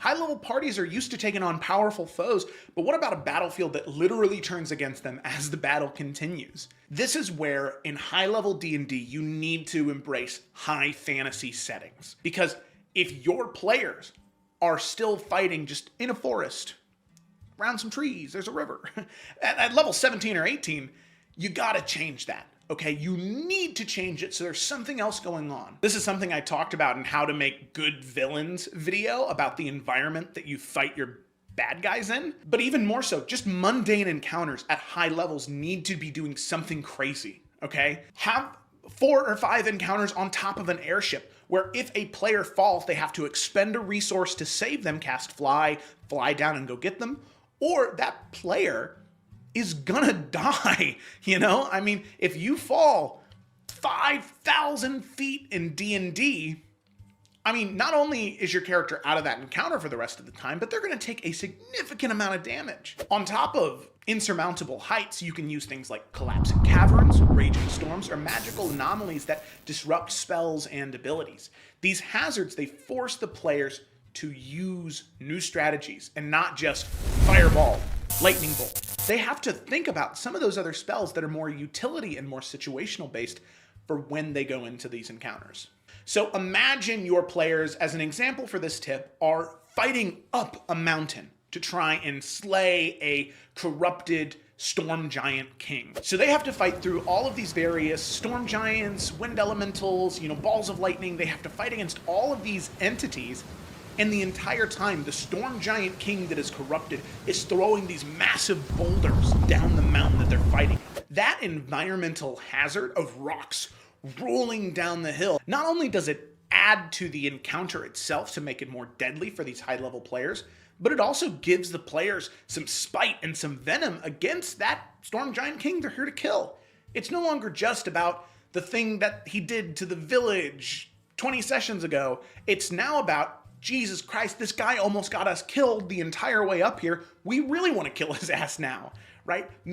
High-level parties are used to taking on powerful foes, but what about a battlefield that literally turns against them as the battle continues? This is where, in high-level D&D, you need to embrace high fantasy settings. Because if your players are still fighting just in a forest, around some trees, there's a river, at level 17 or 18, you gotta change that. Okay, you need to change it so there's something else going on. This is something I talked about in How to Make Good Villains video about the environment that you fight your bad guys in. But even more so, just mundane encounters at high levels need to be doing something crazy, okay? Have 4 or 5 encounters on top of an airship where if a player falls, they have to expend a resource to save them, cast fly down and go get them, or that player is gonna die, you know? I mean, if you fall 5,000 feet in D&D, I mean, not only is your character out of that encounter for the rest of the time, but they're gonna take a significant amount of damage. On top of insurmountable heights, you can use things like collapsing caverns, raging storms, or magical anomalies that disrupt spells and abilities. These hazards, they force the players to use new strategies and not just fireball, lightning bolt. They have to think about some of those other spells that are more utility and more situational based for when they go into these encounters. So imagine your players, as an example for this tip, are fighting up a mountain to try and slay a corrupted storm giant king. So they have to fight through all of these various storm giants, wind elementals, balls of lightning. They have to fight against all of these entities. And the entire time, the storm giant king that is corrupted is throwing these massive boulders down the mountain that they're fighting. That environmental hazard of rocks rolling down the hill, not only does it add to the encounter itself to make it more deadly for these high-level players, but it also gives the players some spite and some venom against that storm giant king they're here to kill. It's no longer just about the thing that he did to the village 20 sessions ago. It's now about, Jesus Christ, this guy almost got us killed the entire way up here. We really want to kill his ass now, right?